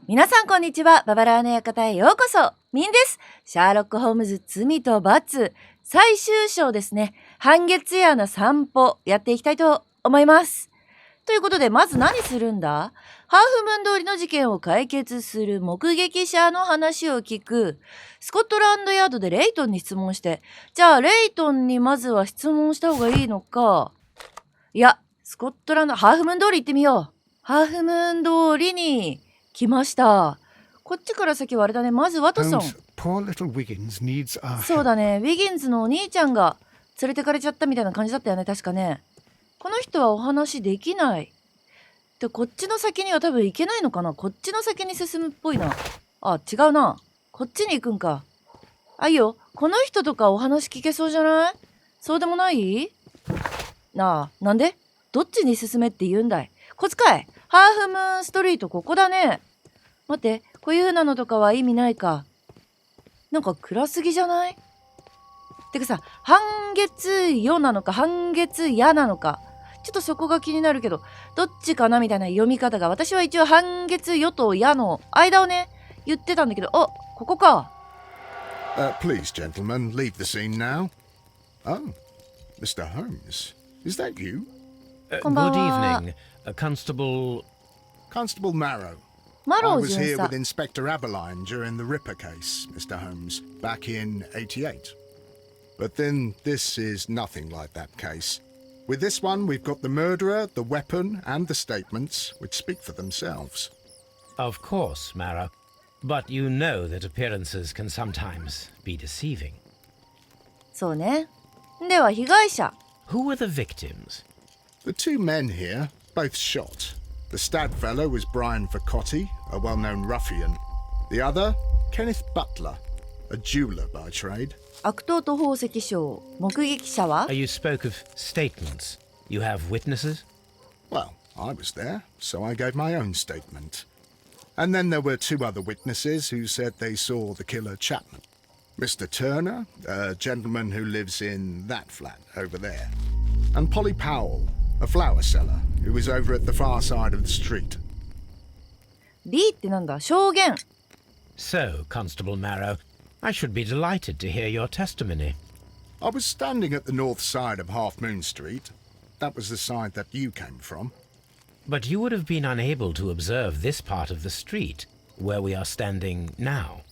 皆さんこんにちは。ババロアの館へようこそ。ミンです。シャーロックホームズ罪と罰最終章ですね。半月夜の散歩やっていきたいと思います。ということで、まず何するんだ？ハーフムーン通りの事件を解決する目撃者の話を聞く。スコットランドヤードでレイトンに質問して、じゃあレイトンにまずは質問した方がいいのか。いや、スコットランド、ハーフムーン通り行ってみよう。ハーフムーン通りに来ました。こっちから先はあれだね。まずワトソン。そうだね。ウィギンズのお兄ちゃんが連れてかれちゃったみたいな感じだったよね。確かね。この人はお話できない。で、こっちの先には多分行けないのかな。こっちの先に進むっぽいな。あ、違うな。こっちに行くんか。あ、いいよ。この人とかお話聞けそうじゃない？そうでもない？なあ、なんで？どっちに進めって言うんだい？こっちかい？ハーフムーンストリートここだね。待って、こういう風なのとかは意味ないか。なんか暗すぎじゃない？てかさ、半月夜なのか半月夜なのか。ちょっとそこが気になるけど、どっちかなみたいな読み方が。私は一応半月夜と夜の間をね、言ってたんだけど、あ、ここか。Please, gentlemen, leave the scene now. Oh, Mr. Holmes, is that you? Good evening, Constable Marrow. I was here with Inspector Aberline during the Ripper case, Mr. Holmes, back in '88. But then this is nothing like that case. With this one, we've got the murderer, the weapon, and the statements, which speak for themselves. Of course, Marrow. But you know that appearances can sometimes be deceiving. そうね。では被害者。Who were the victims? The two men here, both shot. The stabbed fellow was Brian Vercotti, a well-known ruffian. The other, Kenneth Butler, a jeweler by trade. 悪党と宝石商。目撃者は？ You spoke of statements. You have witnesses? Well, I was there, so I gave my own statement. And then there were two other witnesses who said they saw the killer Chapman. Mr. Turner, a gentleman who lives in that flat over there. And Polly Powell, a flower seller, who was over at the far side of the street. B ってなんだ？証言。 So, Constable Marrow, I should be delighted to hear your testimony. I was standing at the north side of Half Moon Street. That was the side that you came from. But you would have been unable to observe this part of the street, where we are standing now.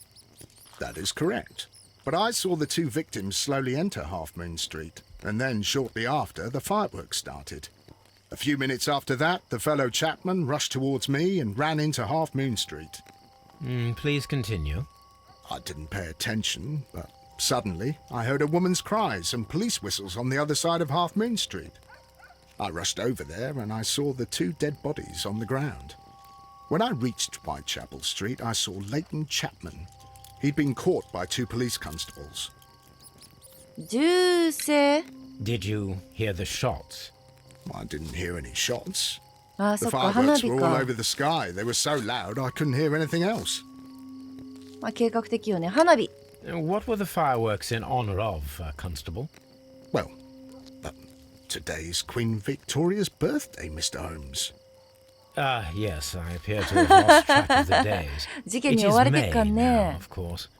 That is correct. But I saw the two victims slowly enter Half Moon Street, and then shortly after, the fireworks started. A few minutes after that, the fellow Chapman rushed towards me and ran into Half Moon Street. Please continue. I didn't pay attention, but suddenly I heard a woman's cries and police whistles on the other side of Half Moon Street. I rushed over there and I saw the two dead bodies on the ground. When I reached Whitechapel Street, I saw Leighton Chapman. He'd been caught by two police constables. 銃声。 Did you hear the shots? I didn't hear any shots. あ、 The そっか、花 fireworks 火 were all か。 over the sky. They were so loud I couldn't hear anything else. まあ、計画的よね。花火。 What were the fireworks in honor of, Constable? Well, today's Queen Victoria's birthday, Mr. Holmes. Yes, I appear to have lost track of the days. 事件 It に追 is われてっか May ん now, ね。 of course.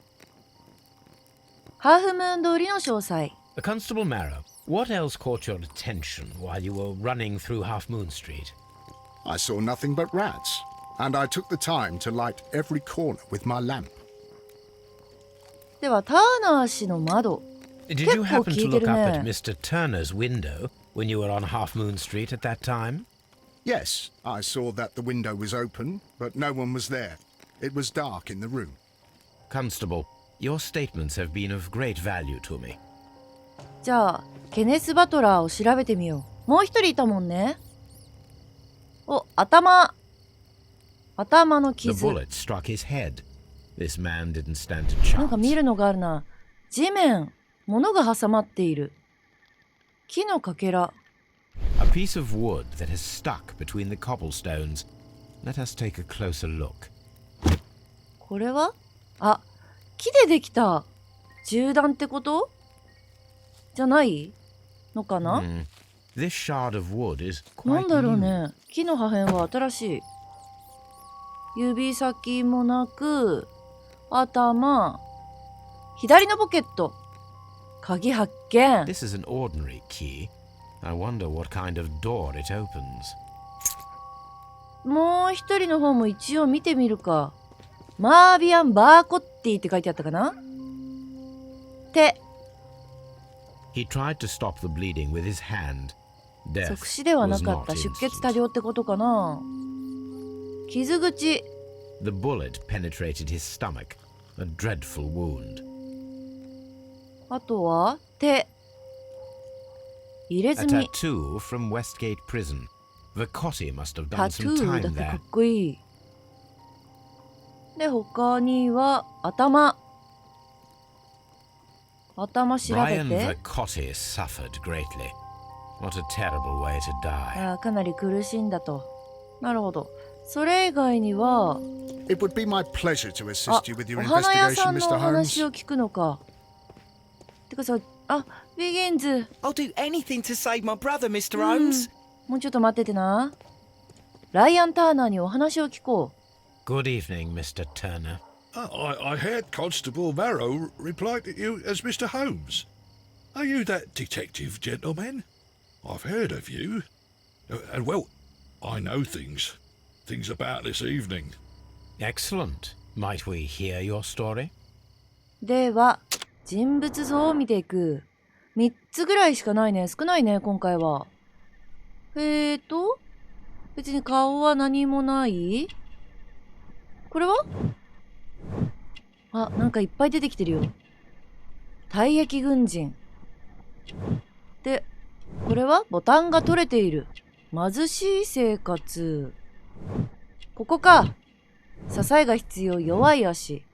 ハーフムーン通りの詳細。 Constable Marrow, what else caught your attention while you were running through Half Moon Street? I saw nothing but rats, and I took the time to light every corner with my lamp. では、ターナー氏の窓。 Did you 結構 happen 聞 to いて look る up at ね。 Mr. Turner's window when you were on Half Moon Street at that time? Yes, I saw that the window was open, but no one was there. It was dark in the room. Constable, your statements have been of great value to me. じゃあ、ケネス・バトラーを調べてみよう。もう一人いたもんね。お、頭の The 傷。 bullet struck his head. This man didn't stand a なんか見 chance. るのがあるな。地面。物が挟まっている。木のかけら。 A piece of wood that has stuck between the cobblestones. Let us take a closer look. これは？あ、木でできた銃弾ってことじゃないのかな？ This shard of wood is な quite んだろう new. ね。木の破片は新しい。指先もなく、頭、左のポケット。鍵発見。 This is an ordinary key. I wonder what kind of door it opens. もう一人の方も一応見てみるか。マービアン・バーコッティって書いてあったかな。手。 He tried to stop the bleeding with his hand. Death 即死ではな was か not った出血 instant. 多量ってことかな。傷口。 The bullet penetrated his stomach, a dreadful wound. あとは手。入れ A 墨。 tattoo from Westgate Prison. Vacotti must have タ done トゥ some ー time だってか there. っこいい。で、他には頭。頭調べ Brian て。 Vacotti suffered greatly. What a terrible way to die. かなり苦しんだと。なるほど。それ以外には、 It would be my pleasure to あ assist you with your お花屋 investigation, さんの Mr. お話 Holmes. を聞くのか。てかさ、ビギンズ。 I'll do anything to save my brother, Mr. Holmes. もうちょっと待っててな。ライアン・ターナーにお話を聞こう。 Good evening, Mr. Turner. I heard Constable Marrow reply to you as Mr. Holmes. Are you that detective gentleman? I've heard of you. And well, I know things about this evening. Excellent. Might we hear your story? では、人物像を見ていく。3つぐらいしかないね。少ないね、今回は。別に顔は何もない。これは？なんかいっぱい出てきてるよ。退役軍人。で、これはボタンが取れている。貧しい生活。ここか。支えが必要、弱い足。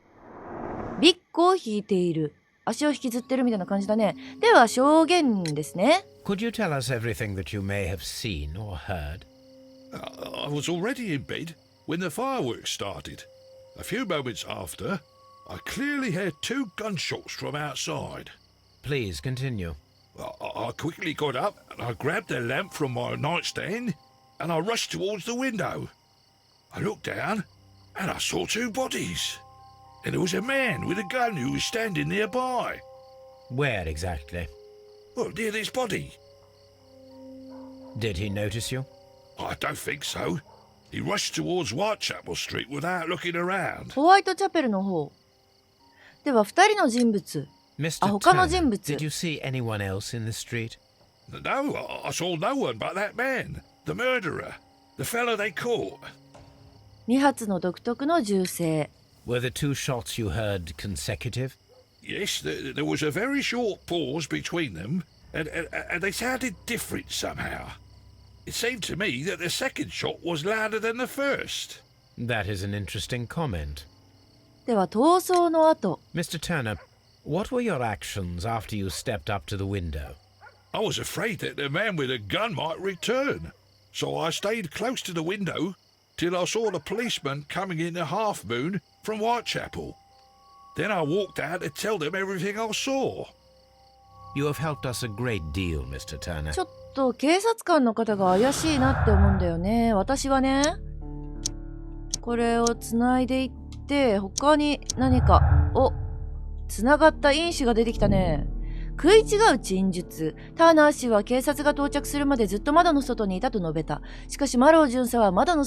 ビッグを引いている。足を引きずってるみたいな感じだね。では、証言ですね。Could you tell us everything that you may have seen or heard? I was already in bed when the fireworks started. A few moments after, I clearly heard 2 gunshots from outside. Please continue. I quickly got up and I grabbed the lamp from my nightstand and I rushed towards the window. I looked down and I saw 2 bodies. And there was a man with a gun who was standing nearby. Where exactly? Well, near this body. Did he notice you? I don't think so. He rushed towards Whitechapel Street without looking around. ホワイトチャペルの方。では、2人の人物。 Mr. 他の Turner, 人物。 did you see anyone else in the street? No, I saw no one but that man, the murderer, the fellow they caught. 2発の独特の銃声。 Were the 2 shots you heard consecutive? Yes, there was a very short pause between them, and they sounded different somehow. It seemed to me that the second shot was louder than the first. That is an interesting comment. では、逃走の後。 Mr. Turner, what were your actions after you stepped up to the window? I was afraid that the man with a gun might return, so I stayed close to the window till I saw the policeman coming in the Half Moon from Whitechapel. Then I walked out to tell them everything I saw. You have helped us a great deal, Mr. Turner. ちょっと警察官の方が怪しいなって思うんだよね。私はね、これをつないでいって、他に何か、つながった因子が出てきたね。食い違う陳述。ターナー氏は警察が到着するまでずっと窓の外にいたと述べた。しかしマロー巡査は窓の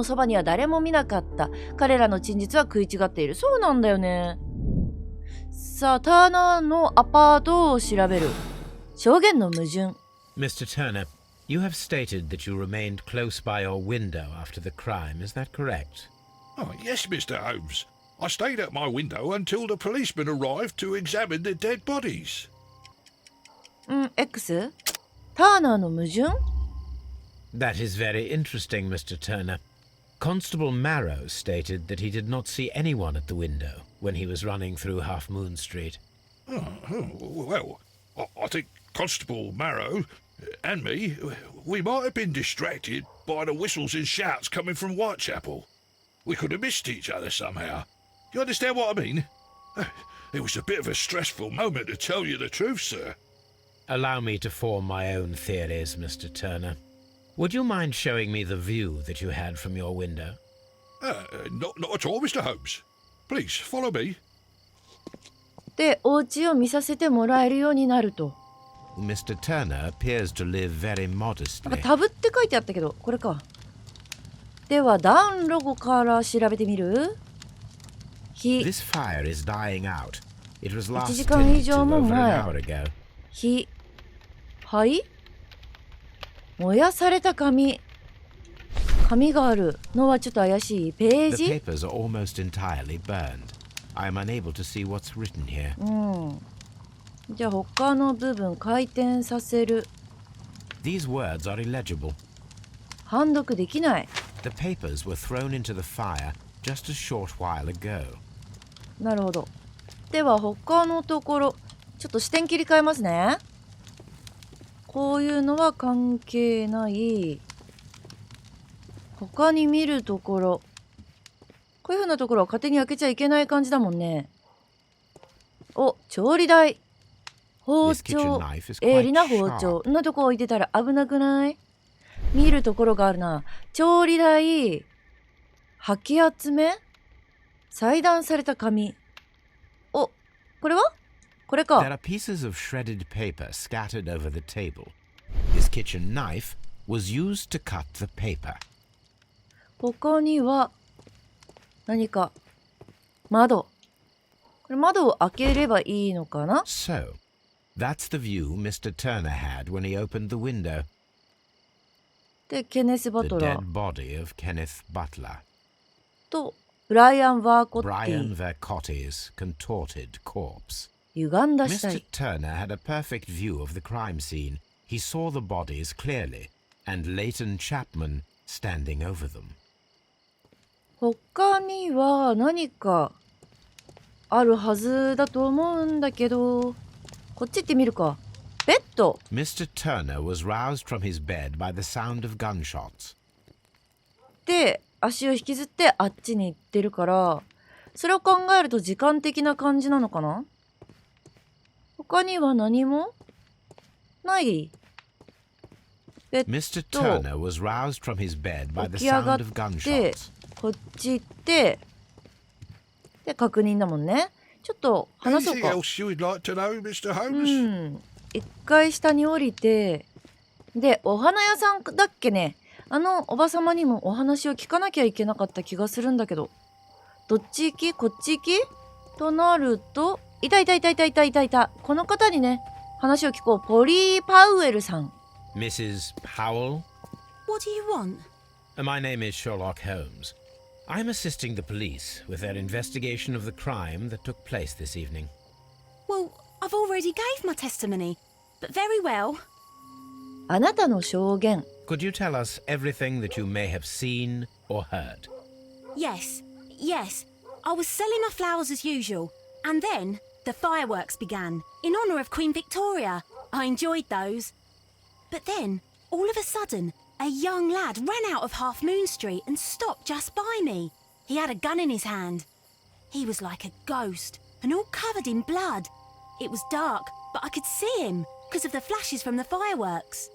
そばには誰も見なかった。彼らの陳述は食い違っている。そうなんだよね。さあ、ターナーのアパートを調べる。証言の矛盾。Mr. Turner, you have stated that you remained close by your window after the crime. Is that correct? Oh, yes, Mr. Holmes. I stayed at my window until the policeman arrived to examine the dead bodies. X? ターナーの矛盾？ That is very interesting, Mr. Turner. Constable Marrow stated that he did not see anyone at the window when he was running through Half Moon Street. Well, I think Constable Marrow and me, we might have been distracted by the whistles and shouts coming from Whitechapel. We could have missed each other somehow. You understand what I mean? It was a bit of a stressful moment, to tell you the truth, sir. Allow me to form my own theories, Mr. Turner. Would you mind showing me the view that you had from your window? Not at all, Mr. Holmes. Please, follow me. で、お家を見させてもらえるようになると。Mr. Turner appears to live very なんか modestly. タブって書いてあったけど、これか。では、暖炉から調べてみる？火、 This fire is dying out. It was 1 last 時間以 tended 上 to も over an 前。 hour ago. 火、はい燃やされた紙。紙があるのはちょっと怪しい。ペー The ジ？ papers are almost entirely burned. I am unable to see what's written here. じゃあ他の部分回転させる。 These words are illegible. 判読できない。 The papers were thrown into the fire just a short while ago. なるほど。では他のところ、ちょっと視点切り替えますね。こういうのは関係ない。他に見るところ、こういう風なところは勝手に開けちゃいけない感じだもんね。お、調理台。包 This kitchen 丁。 knife is 鋭 quite 利な包丁。 sharp. んなとこ置いてたら危なくない？見るところがあるな。調理台。掃き集め。裁断された紙。お、これは？これ There か。 are pieces of shredded paper scattered over the table. His kitchen knife was used to cut the paper. 他には何か窓。これ窓を開ければいいのかな？ So, that's the view Mr. Turner had when he opened the window. で、ケネス・バ The トラ dead ー body of Kenneth Butler. とブライアン・ワーコッテ Brian ィ。 Vercotti's contorted corpse. 歪んだ死 Mr. 体。 Turner had a perfect view of the crime scene. He saw the bodies clearly, and Leighton Chapman standing over them. 他には何かあるはずだと思うんだけど、こっち行ってみるか。ベッド。 Mr. Turner was roused from his bed by the sound of gunshots. で、足を引きずってあっちに行ってるから、それを考えると時間的な感じなのかな？他には何もない？ベッ Mr. ド。 Turner was roused from his bed by 起 the き上が sound っ of て gunshots. こっち行ってで確認だもんね。ちょっと話そう Anything か。 else you would like to know, Mr. Holmes? 一回下に降りて、でお花屋さんだっけね。あのおばさまにもお話を聞かなきゃいけなかった気がするんだけど、どっち行きこっち行きとなると、いた。この方にね話を聞こう。ポリー・パウエルさん。 Mrs. Powell? What do you want? My name is Sherlock Holmes. I'm assisting the police with their investigation of the crime that took place this evening. Well, I've already gave my testimony, but very well. あなたの証言。 Could you tell us everything that you may have seen or heard? Yes. I was selling my flowers as usual, and then the fireworks began in honour of Queen Victoria. I enjoyed those. But then, all of a sudden, a young lad ran out of Half Moon Street and stopped just by me. He had a gun in his hand. He was like a ghost and all covered in blood. It was dark, but I could see him because of the flashes from the fireworks.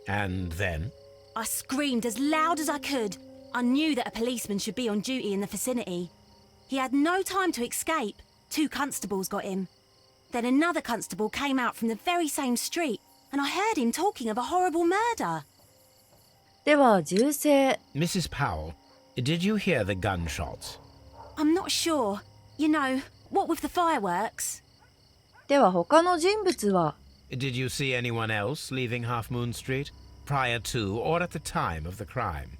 And then? I screamed as loud as I could. I knew that a policeman should be on duty in the vicinity. He had no time to escape. 2 constables got him. Then another constable came out from the very same street, and I heard him talking of a horrible murder. では銃声。 Mrs. Powell, did you hear the gunshots? I'm not sure. You know, what with the fireworks? では他の人物は？ Did you see anyone else leaving Half Moon Street prior to or at the time of the crime?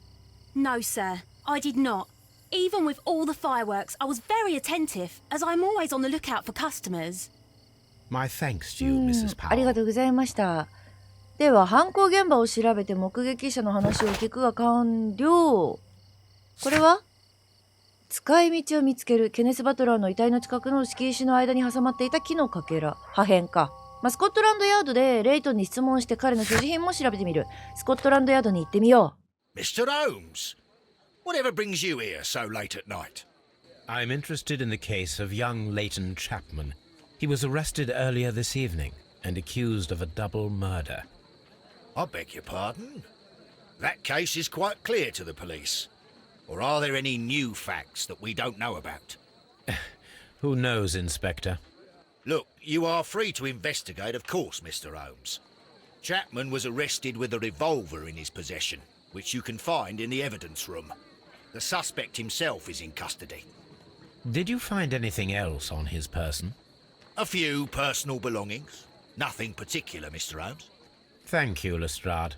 No, sir, I did not. Even with all the fireworks, I was very attentive, as I'm always on the lookout for customers. My thanks to you, Mrs. ありが Powell. とうございました。では犯行現場を調べて目撃者の話を聞くが完了。これは使い道を見つける。ケネス・バトラーの遺体の近くの敷石の間に挟まっていた木のかけら。破片か。スコットランドヤードでレイトンに質問して彼の所持品も調べてみる。スコットランドヤードに行ってみよう。 Mr. Holmes, whatever brings you here so late at night? I'm interested in the case of young Leighton Chapman. He was arrested earlier this evening and accused of a double murder. I beg your pardon? That case is quite clear to the police. Or are there any new facts that we don't know about? Who knows, Inspector? Look, you are free to investigate, of course, Mr. Holmes. Chapman was arrested with a revolver in his possession, which you can find in the evidence room. The suspect himself is in custody. Did you find anything else on his person? A few personal belongings. Nothing particular, Mr. Holmes. Thank you, Lestrade.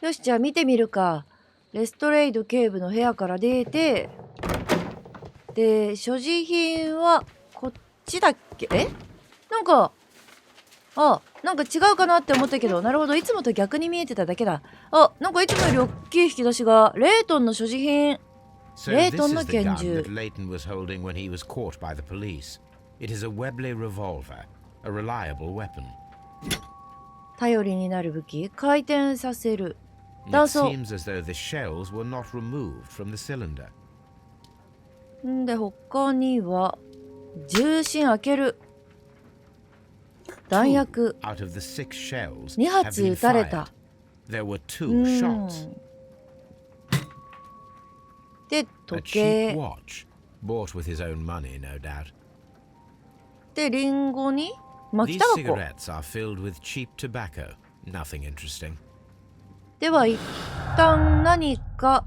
よし、じゃあ見てみるか。レストレイド警部の部屋から出て、で、所持品はこっちだっけ？なんか違うかなって思ったけど、なるほど、いつもと逆に見えてただけだ。なんかいつもより大きい引き出しが、レイトンの所持品。So レイ this トンの is the 拳 gun 銃。 that Leighton was holding when he was caught by the police. It is a Webley revolver, a reliable weapon. 頼りになる武器、回転させる。 It 断層。 seems as though the shells were not removed from the cylinder. んで、他には、重心開ける。弾薬。 Out of the 6 shells 2 have 発 been 撃たれた。 fired. There were 2うん。 shots. で、 A 時 cheap 計。 watch, bought with his own money, no doubt. で、リンゴに巻き These タバコ。 cigarettes are filled with cheap tobacco. Nothing interesting. では一旦何か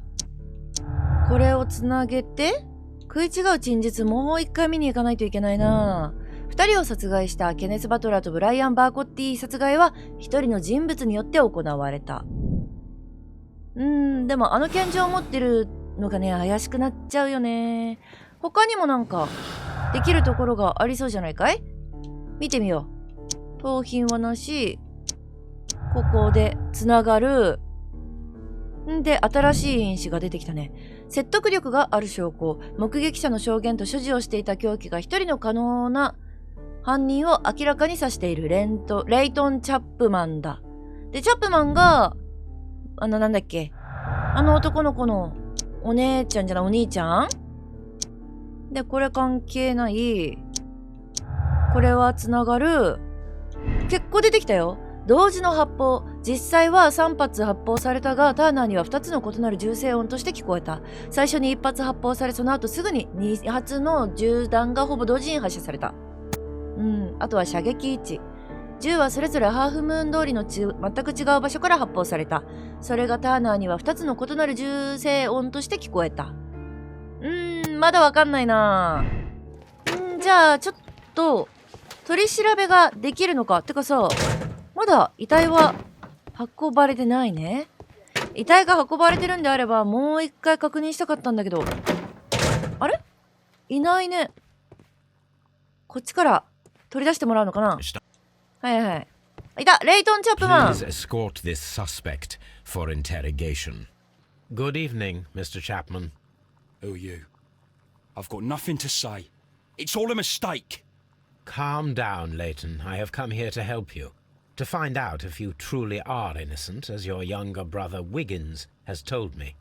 これをつなげて食い違う陳述もう一回見に行かないといけないな。二人を殺害したケネス・バトラーとブライアン・バーコッティ殺害は一人の人物によって行われた。でもあの拳銃を持ってるのがね、怪しくなっちゃうよね。他にもなんかできるところがありそうじゃないかい？見てみよう。盗品はなし。ここでつながる。んで、新しい因子が出てきたね。説得力がある証拠。目撃者の証言と所持をしていた凶器が一人の可能な犯人を明らかに指しているレイトン・チャップマンだ。で、チャップマンが、なんだっけ。あの男の子のお姉ちゃんじゃない、お兄ちゃんで、これ関係ない。これはつながる。結構出てきたよ。同時の発砲。実際は3発発砲されたが、ターナーには2つの異なる銃声音として聞こえた。最初に1発発砲され、その後すぐに2発の銃弾がほぼ同時に発射された。あとは射撃位置。銃はそれぞれハーフムーン通りの全く違う場所から発砲された。それがターナーには2つの異なる銃声音として聞こえた。まだわかんないな。じゃあちょっと取り調べができるのか。てかさ、まだ遺体は運ばれてないね。遺体が運ばれてるんであればもう一回確認したかったんだけど。あれ？いないね。こっちから取り出してもらうのかな。はいはい。いた！レイトン・チャップマン。 Please escort this suspect for interrogation. Good evening, Mr. Chapman. Who are you? I've got nothing to say. It's all a mistake. Calm down, Leighton. I have come here to help you. To find out if you truly are innocent, as your younger brother Wiggins has told me.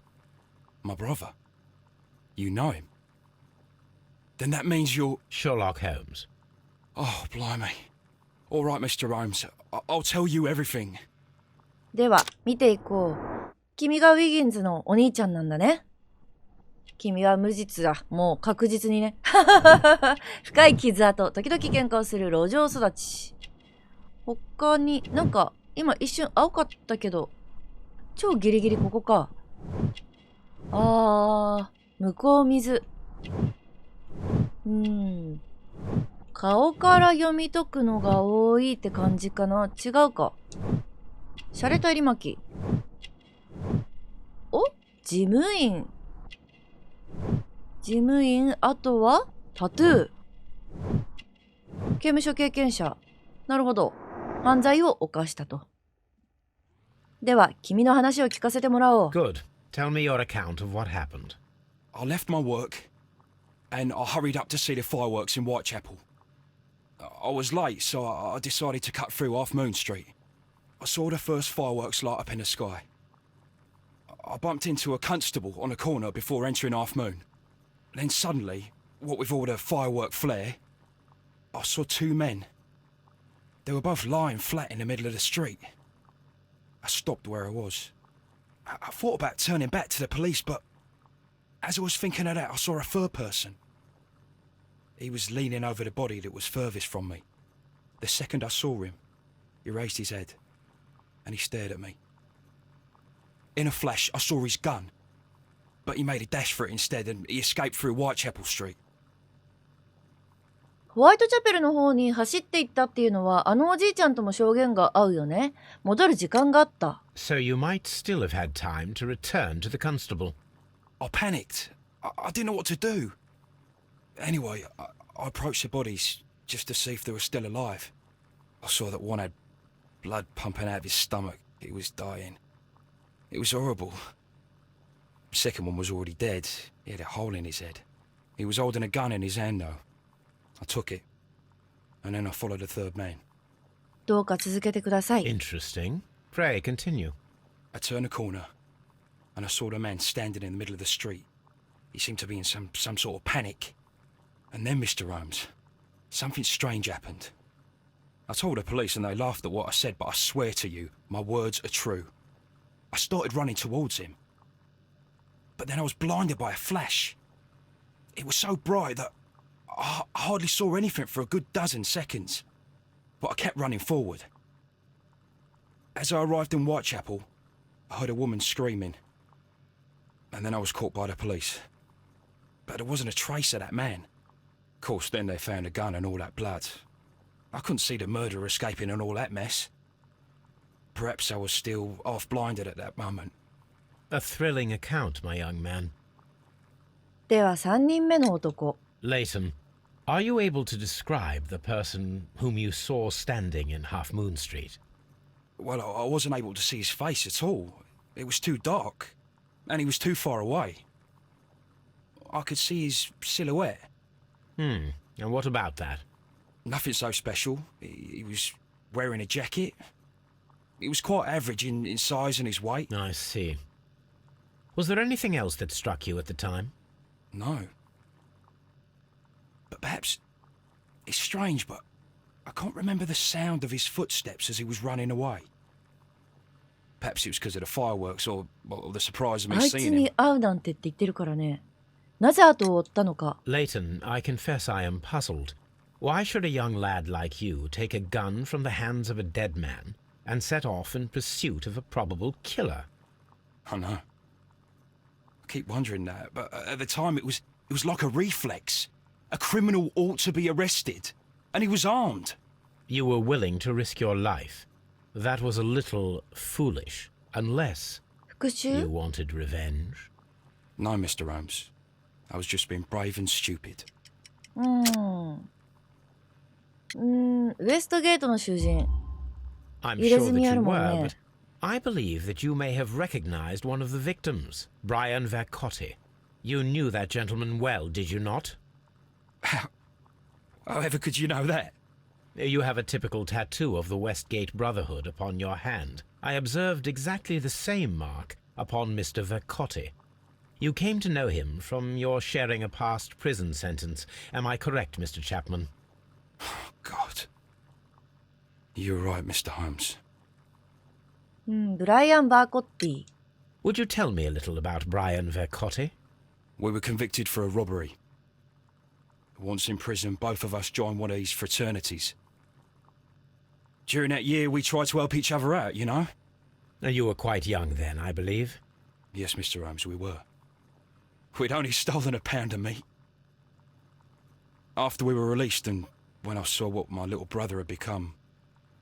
My brother? You know him? Then that means you're... Sherlock Holmes. Oh, blimey. All right, Mr. Holmes. I'll tell you everything. では、見ていこう。君がウィギンズのお兄ちゃんなんだね。君は無実だ。もう確実にね。深い傷跡。時々喧嘩をする路上育ち。他に、なんか、今一瞬青かったけど、超ギリギリここか。向こう水。顔から読み解くのが多いって感じかな。違うか。洒落た襟巻き。お？事務員。事務員、あとはタトゥー。刑務所経験者。なるほど。犯罪を犯したと。では、君の話を聞かせてもらおう。Good. Tell me your account of what happened. I left my work and I hurried up to see the fireworks in Whitechapel. I was late, so I decided to cut through Half Moon Street. I saw the first fireworks light up in the sky. I bumped into a constable on a corner before entering Half Moon. Then suddenly, what with all the firework flare, I saw 2 men. They were both lying flat in the middle of the street. I stopped where I was. I thought about turning back to the police, but As I was thinking of that, I saw a third person. He was leaning over the body that was furthest from me. The second I saw him, he raised his head, and he stared at me. In a flash, I saw his gun, but he made a dash for it instead, and he escaped through Whitechapel Street. ホワイトチャペルの方に走っていったっていうのは、あのおじいちゃんとも証言が合うよね。戻る時間があった。So you might still have had time to return to the constable. I panicked. I didn't know what to do. Anyway, I approached the bodies just to see if they were still alive. I saw that one had blood pumping out of his stomach. He was dying. It was horrible. The second one was already dead. He had a hole in his head. He was holding a gun in his hand, though. I took it, and then I followed the third man. どうか続けてください。Interesting. Pray continue. I turned a corner, and I saw the man standing in the middle of the street. He seemed to be in some sort of panic. And then, Mr. Holmes, something strange happened. I told the police and they laughed at what I said, but I swear to you, my words are true. I started running towards him. But then I was blinded by a flash. It was so bright that I hardly saw anything for a good dozen seconds. But I kept running forward. As I arrived in Whitechapel, I heard a woman screaming. And then I was caught by the police. But there wasn't a trace of that man. Of course, then they found a gun and all that blood. I couldn't see the murderer escaping and all that mess. Perhaps I was still half-blinded at that moment. A thrilling account, my young man. では3人目の男。Leighton, are you able to describe the person whom you saw standing in Half Moon Street? Well, I wasn't able to see his face at all. It was too dark, and he was too far away. I could see his silhouette. And what about that? Nothing so special. He was wearing a jacket. He was quite average in size and his weight. I see. Was there anything else that struck you at the time? No. But perhaps it's strange, but I can't remember the sound of his footsteps as he was running away. Perhaps it was because of the fireworks or the surprise of me あいつ seeing に him. 会うなんてって言ってるからね。なぜ後を追ったのか。Leighton, I confess I am puzzled. Why should a young lad like you take a gun from the hands of a dead man and set off in pursuit of a probable killer? I know. I keep wondering that, but at the time it was like a reflex. A criminal ought to be arrested, and he was armed. You were willing to risk your life. That was a little foolish, unless 復讐 you wanted revenge. No, Mr. Holmes. I was just being brave and stupid. ウエストゲートの囚人。 I'm 入れ sure 墨 that あ you るもん were, ね but I believe that you may have recognized one of the victims, Brian Vercotti. You knew that gentleman well, did you not? However could you know that? You have a typical tattoo of the Westgate Brotherhood upon your hand. I observed exactly the same mark upon Mr. Vercotti. You came to know him from your sharing a past prison sentence. Am I correct, Mr. Chapman? God. You're right, Mr. Holmes. ブライアン・バーコッティ。 Would you tell me a little about Brian Vercotti? We were convicted for a robbery. Once in prison, both of us joined one of these fraternities. During that year, we tried to help each other out, you know? You were quite young then, I believe. Yes, Mr. Holmes, we were. We'd only stolen a pound of meat. After we were released and when I saw what my little brother had become,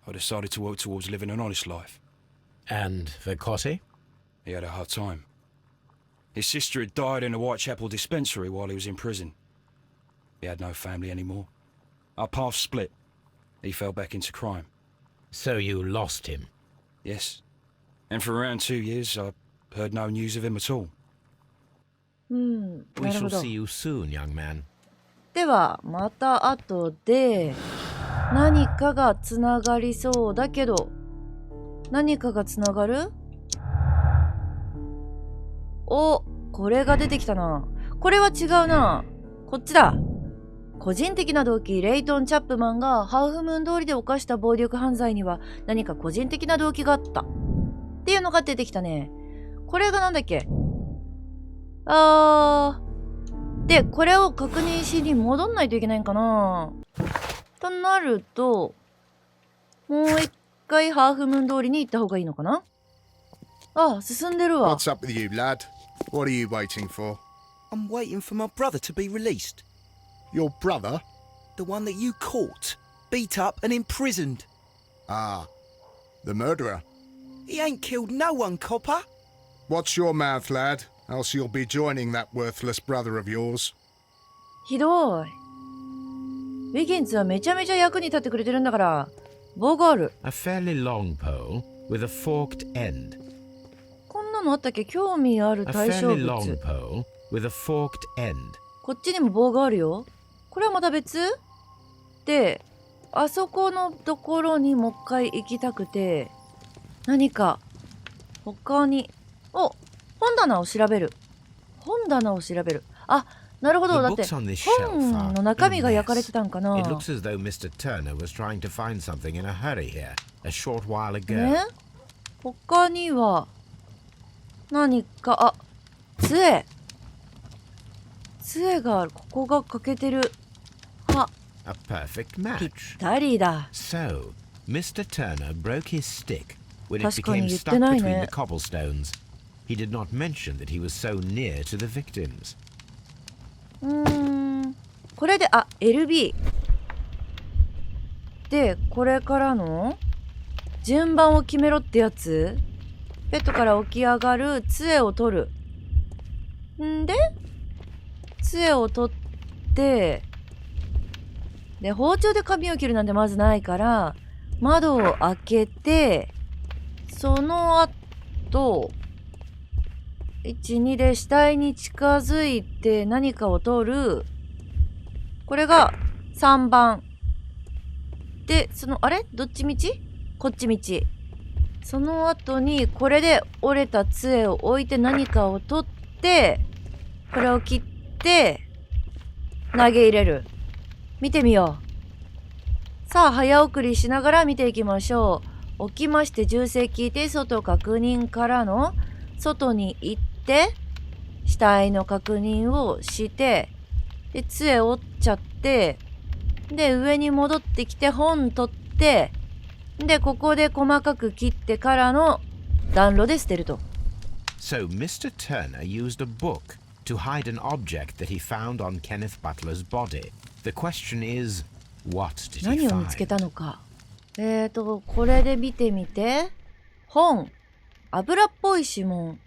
I decided to work towards living an honest life. And Vercotti? He had a hard time. His sister had died in a Whitechapel dispensary while he was in prison. He had no family anymore. Our paths split. He fell back into crime. So you lost him? Yes. And for around 2 years, I heard no news of him at all. We なる shall ほど see。you soon, young man. ではまた後で何かがつながりそうだけど、何かがつながる？お、これが出てきたな。これは違うな。こっちだ。個人的な動機、レイトン・チャップマンがハーフムーン通りで犯した暴力犯罪には何か個人的な動機があったっていうのが出てきたね。これがなんだっけ？で、これを確認しに戻んないといけないんかな。となると、もう一回ハーフムーン通りに行った方がいいのかな。進んでるわ。 What's up with you, lad? What are you waiting for? I'm waiting for my brother to be released. Your brother? The one that you caught, beat up and imprisoned. Ah, the murderer. He ain't killed no one, copper. Watch your mouth, lad, else you'll be joining that worthless brother of yours. ひどい。ウィギンズはめちゃめちゃ役に立ってくれてるんだから。棒がある。A fairly long pole with a forked end. こんなのあったっけ？興味ある A 対象 fairly 物。 long pole with a forked end. こっちにも棒があるよ。これはまた別？で、あそこのところにもう一回行きたくて、何か他に、本棚を調べる。本棚を調べる。なるほど。だ The って books on this shelf 本 are の中身が a 焼かれ mess. てたんかな。 It looks as though Mr. Turner was trying to find something in a hurry here a short while ago. ね、他には何か、杖がある。ここが欠けてる。A perfect ぴっ match. たりだ。 So, Mr. Turner broke his stick when it 確かに became 言って stuck ない between ね。 the cobblestones. He did not mention that he was so near to the victims. これでLB で、これからの順番を決めろってやつ。ベッドから起き上がる、杖を取る。で杖を取って、で包丁で髪を切るなんてまずないから、窓を開けて、その後1、2で死体に近づいて何かを取る。これが3番。で、どっち道？こっち道。その後に、これで折れた杖を置いて何かを取って、これを切って、投げ入れる。見てみよう。さあ、早送りしながら見ていきましょう。起きまして、銃声聞いて、外確認からの、外に行って、死体の確認をして、で、杖折っちゃって、で、上に戻ってきて本取って、で、ここで細かく切ってからの暖炉で捨てると。So, Mr. Turner used a book to hide an object that he found on Kenneth Butler's body. The question is, what did he 何を見つけ find? たのか。これで見てみて。本。油っぽい指紋。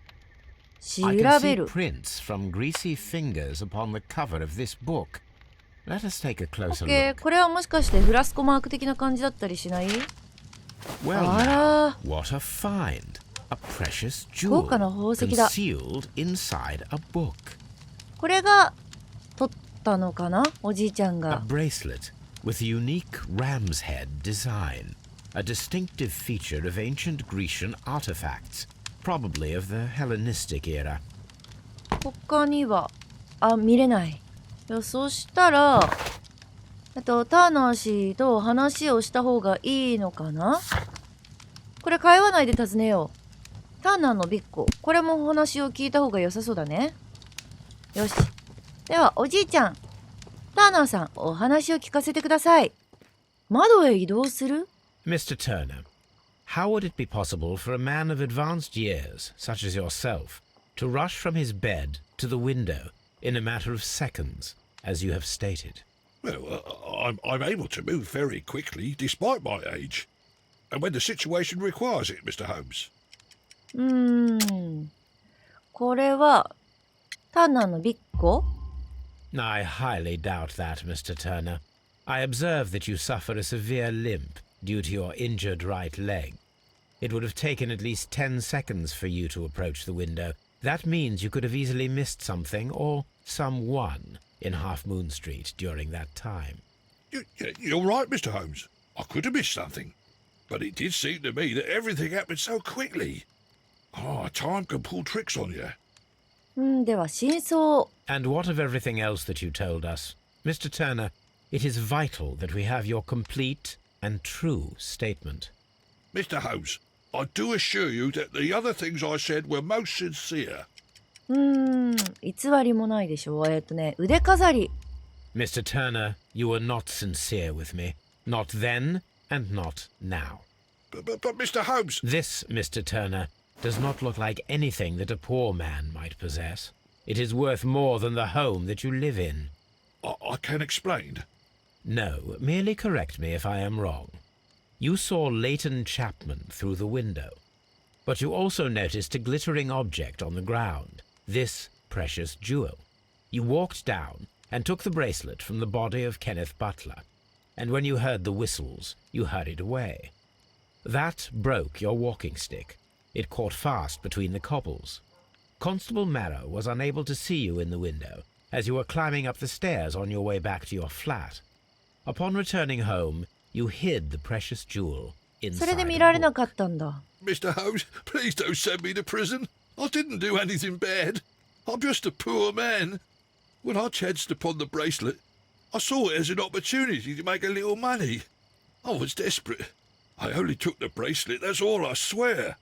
調 I can べ see る。 prints from greasy fingers upon the cover of this book. Let us take a closer look. これはもしかしてフラスコマーク的な感じだったりしない？ Well, あ now, ら。 what a find! A precious 豪 jewel 華な宝石だ。 concealed inside a book. これが取ったのかな、おじいちゃん A が。 bracelet with unique ram's head design, a distinctive feature of ancient Grecian artifacts, probably of the Hellenistic era. 他には見れない。そしたらターナー氏と話をした方がいいのかな。これ会話内で尋ねよう。ターナーのビッコ、これもお話を聞いた方が良さそうだね。よし。ではおじいちゃん、ターナーさん、お話を聞かせてください。窓へ移動する？ Mr. Turner, how would it be possible for a man of advanced years, such as yourself, to rush from his bed to the window in a matter of seconds, as you have stated? Well, I'm able to move very quickly despite my age. And when the situation requires it, Mr. Holmes. これはターナーのビッコ？ I highly doubt that, Mr. Turner. I observe that you suffer a severe limp due to your injured right leg. It would have taken at least 10 seconds for you to approach the window. That means you could have easily missed something or someone in Half Moon Street during that time. You're right, Mr. Holmes. I could have missed something. But it did seem to me that everything happened so quickly. Time can pull tricks on you. では真相。 And what of everything else that you told us? Mr. Turner, it is vital that we have your complete and true statement. Mr. Holmes, I do assure you that the other things I said were most sincere. 偽りもないでしょ。腕飾り。Mr. Turner, you were not sincere with me. Not then, and not now. But Mr. Holmes... This, Mr. Turner, does not look like anything that a poor man might possess. It is worth more than the home that you live in. I can explain. No, merely correct me if I am wrong. You saw Leighton Chapman through the window, but you also noticed a glittering object on the ground, this precious jewel. You walked down and took the bracelet from the body of Kenneth Butler, and when you heard the whistles, you hurried away. That broke your walking stick. It caught fast between the cobbles. Constable Marrow was unable to see you in the window, as you were climbing up the stairs on your way back to your flat. Upon returning home, you hid the precious jewel それ inside で a 見られな book. かったんだ。Mr. Holmes, please don't send me to prison. I didn't do anything bad. I'm just a poor man. When I chanced upon the bracelet, I saw it as an opportunity to make a little money. I was desperate. I only took the bracelet, that's all, I swear.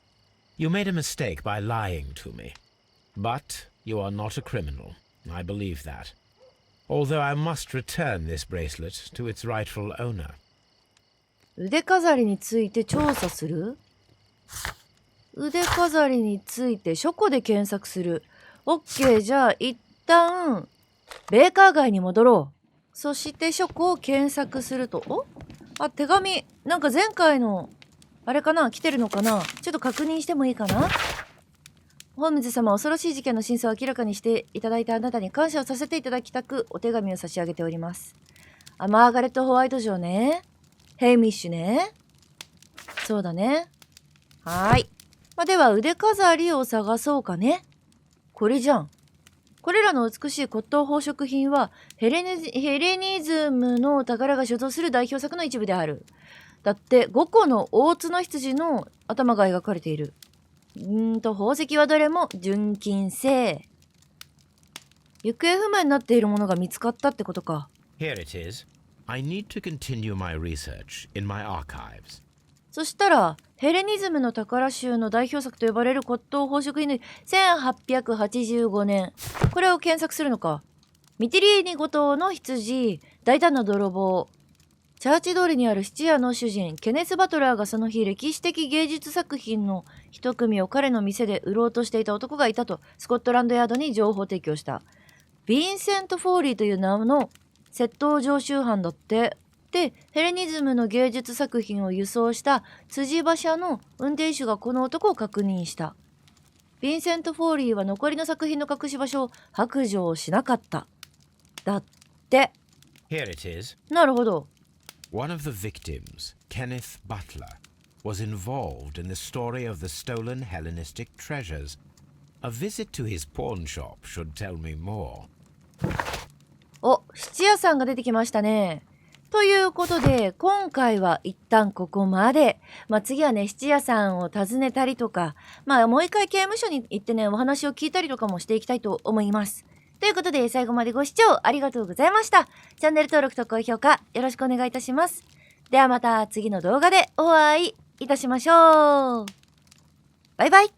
You made a mistake by lying to me. But you are not a criminal. I believe that. Although I must return this bracelet to its rightful owner. 腕飾りについて調査する？腕飾りについて書庫で検索する。OK、じゃあ一旦ベーカー街に戻ろう。そして書庫を検索すると、手紙。なんか前回のあれかな、来てるのかな。ちょっと確認してもいいかな。ホームズ様、恐ろしい事件の真相を明らかにしていただいたあなたに感謝をさせていただきたくお手紙を差し上げております。マーガレット・ホワイト城ね。ヘイミッシュね。そうだね。では腕飾りを探そうかね。これじゃん。これらの美しい骨董宝飾品はヘレニズムの宝が所蔵する代表作の一部である。だって5個の大角羊の頭が描かれている。宝石はどれも純金製。行方不明になっているものが見つかったってことか。Here it is. I need to continue my research in my archives. そしたらヘレニズムの宝集の代表作と呼ばれる骨董宝飾品で1885年。これを検索するのか。ミティリーニ5頭の羊、大胆な泥棒。チャーチ通りにある質屋の主人、ケネス・バトラーがその日歴史的芸術作品の一組を彼の店で売ろうとしていた男がいたとスコットランドヤードに情報提供した。ヴィンセント・フォーリーという名の窃盗常習犯だって。で、ヘレニズムの芸術作品を輸送した辻馬車の運転手がこの男を確認した。ヴィンセント・フォーリーは残りの作品の隠し場所を白状しなかった。だって。Here it is. なるほど。One of the victims, Kenneth Butler, was involved in the story of the stolen Hellenistic treasures. A visit to his pawn shop should tell me more. 質屋さんが出てきましたね。ということで、今回は一旦ここまで。次はね、質屋さんを訪ねたりとか、もう一回刑務所に行ってね、お話を聞いたりとかもしていきたいと思います。ということで、最後までご視聴ありがとうございました。チャンネル登録と高評価よろしくお願いいたします。ではまた次の動画でお会いいたしましょう。バイバイ。